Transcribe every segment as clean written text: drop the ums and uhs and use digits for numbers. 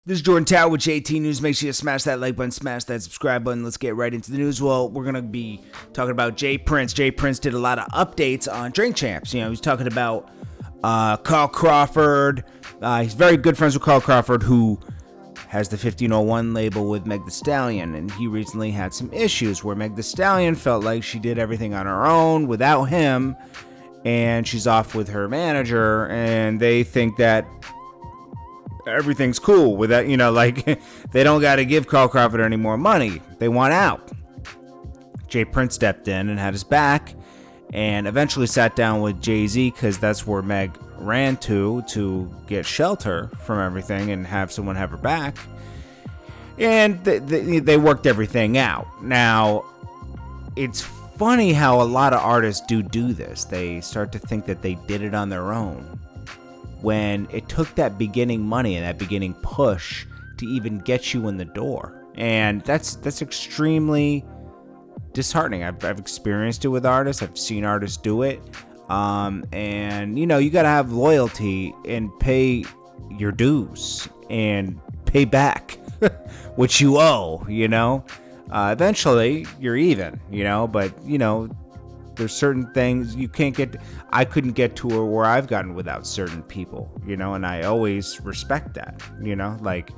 This is Jordan Tower with JT News. Make sure you smash that like button, smash that subscribe button. Let's get right into the news. Well, we're going to be talking about Jay Prince. Jay Prince did a lot of updates on Drink Champs. You know, he's talking about Carl Crawford. He's very good friends with Carl Crawford, who has the 1501 label with Meg Thee Stallion. And he recently had some issues where Meg Thee Stallion felt like she did everything on her own without him. And she's off with her manager. And they think that everything's cool with that, you know, like they don't got to give Carl Crawford any more money. They want out. Jay Prince stepped in and had his back and eventually sat down with Jay-Z because that's where Meg ran to get shelter from everything and have someone have her back. And they worked everything out. Now, it's funny how a lot of artists do this. They start to think that they did it on their own, when it took that beginning money and that beginning push to even get you in the door. And that's extremely disheartening. I've experienced it with artists. I've seen artists do it. And, you know, you got to have loyalty and pay your dues and pay back what you owe, you know. Eventually, you're even, you know, but, you know, there's certain things you can't get. I couldn't get to where I've gotten without certain people, you know, and I always respect that, you know, like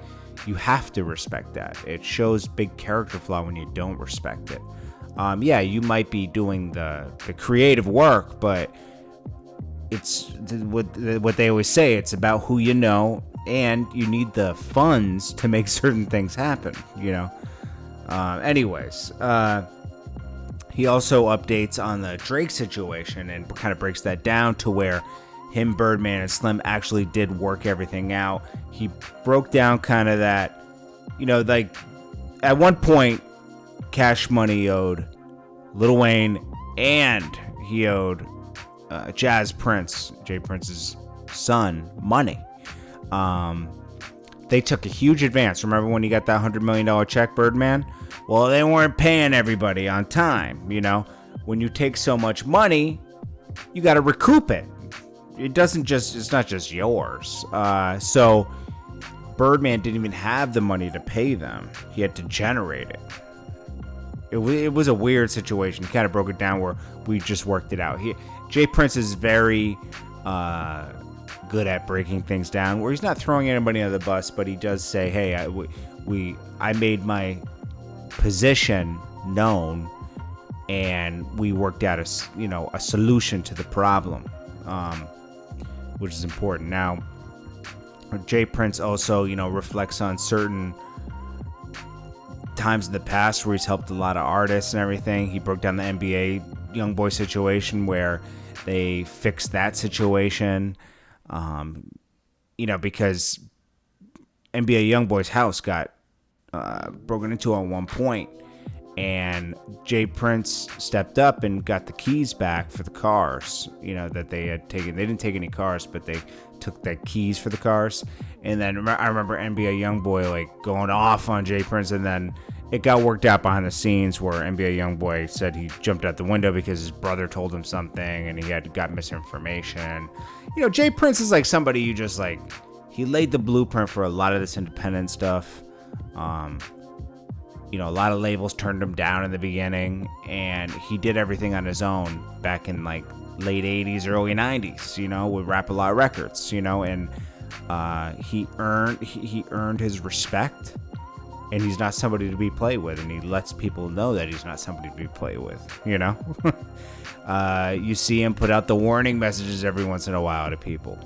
you have to respect that. It shows big character flaw when you don't respect it. Yeah, you might be doing the creative work, but it's what they always say. It's about who you know, and you need the funds to make certain things happen, you know. Anyways, he also updates on the Drake situation and kind of breaks that down to where him, Birdman, and Slim actually did work everything out. He broke down kind of that, you know, like at one point, Cash Money owed Lil Wayne and he owed Jazz Prince, Jay Prince's son, money. They took a huge advance. Remember when he got that $100 million check, Birdman? Well, they weren't paying everybody on time, you know. When you take so much money, you got to recoup it. It's not just yours. So Birdman didn't even have the money to pay them. He had to generate it. It was a weird situation. He kind of broke it down where we just worked it out. Jay Prince is very good at breaking things down, where he's not throwing anybody under the bus, but he does say, hey, I made my position known and we worked out a solution to the problem, which is important. Now, Jay Prince also, you know, reflects on certain times in the past where he's helped a lot of artists and everything. He broke down the NBA YoungBoy situation where they fixed that situation, you know, because NBA YoungBoy's house got broken into at one point, and Jay Prince stepped up and got the keys back for the cars, you know, that they had taken. They didn't take any cars, but they took the keys for the cars. And then I remember NBA YoungBoy like going off on Jay Prince, and then it got worked out behind the scenes where NBA YoungBoy said he jumped out the window because his brother told him something and he got misinformation. You know, Jay Prince is like somebody you just like, he laid the blueprint for a lot of this independent stuff. You know, a lot of labels turned him down in the beginning, and he did everything on his own back in like late 80s, early 90s, you know, with Rap-A-Lot Records, you know, and he earned his respect, and he's not somebody to be played with, and he lets people know that he's not somebody to be played with, you know. You see him put out the warning messages every once in a while to people.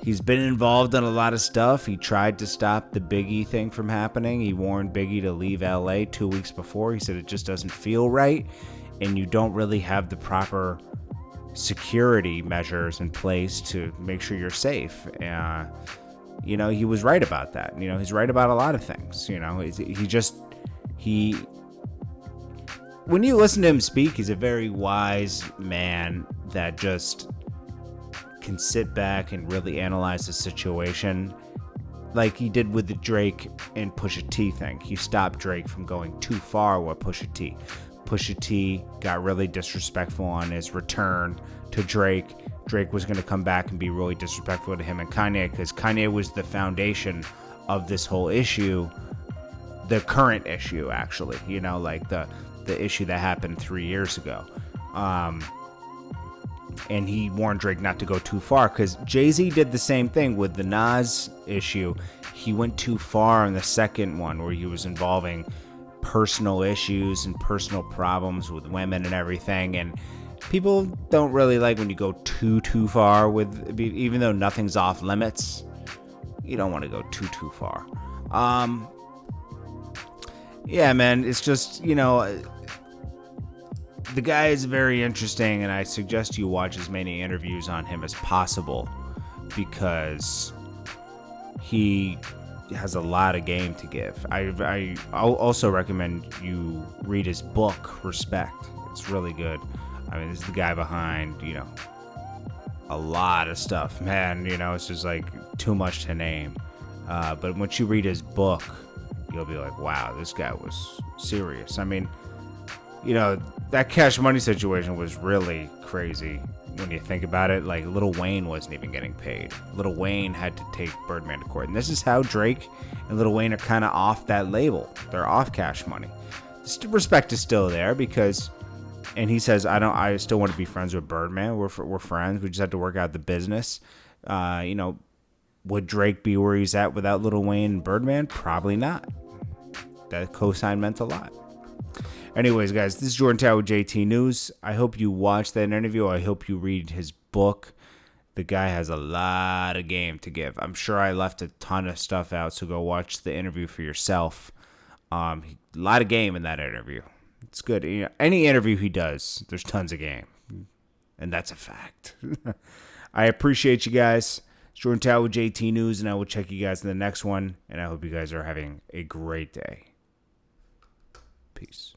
He's been involved in a lot of stuff. He tried to stop the Biggie thing from happening. He warned Biggie to leave LA 2 weeks before. He said it just doesn't feel right, and you don't really have the proper security measures in place to make sure you're safe. You know, he was right about that. You know, he's right about a lot of things. You know, when you listen to him speak, he's a very wise man that just can sit back and really analyze the situation, like he did with the Drake and Pusha T thing. He stopped Drake from going too far with Pusha T. Pusha T got really disrespectful on his return to Drake. Drake was going to come back and be really disrespectful to him and Kanye, because Kanye was the foundation of this whole issue, the current issue, actually, you know, like the issue that happened 3 years ago. And he warned Drake not to go too far, because Jay-Z did the same thing with the Nas issue. He went too far in the second one, where he was involving personal issues and personal problems with women and everything, and people don't really like when you go too far with, even though nothing's off limits, you don't want to go too far. Yeah, man, it's just, you know, the guy is very interesting, and I suggest you watch as many interviews on him as possible, because he has a lot of game to give. I'll also recommend you read his book, Respect. It's really good. I mean, this is the guy behind, you know, a lot of stuff, man. You know, it's just like too much to name. But once you read his book, you'll be like, wow, this guy was serious. I mean, you know, that Cash Money situation was really crazy when you think about it. Like, Lil Wayne wasn't even getting paid. Lil Wayne had to take Birdman to court. And this is how Drake and Lil Wayne are kind of off that label. They're off Cash Money. Respect is still there, because, and he says, I still want to be friends with Birdman. We're friends. We just have to work out the business. You know, would Drake be where he's at without Lil Wayne and Birdman? Probably not. That cosign meant a lot. Anyways, guys, this is Jordan Tower with JT News. I hope you watched that interview. I hope you read his book. The guy has a lot of game to give. I'm sure I left a ton of stuff out, so go watch the interview for yourself. A lot of game in that interview. It's good. You know, any interview he does, there's tons of game. And that's a fact. I appreciate you guys. It's Jordan Tower with JT News, and I will check you guys in the next one. And I hope you guys are having a great day. Peace.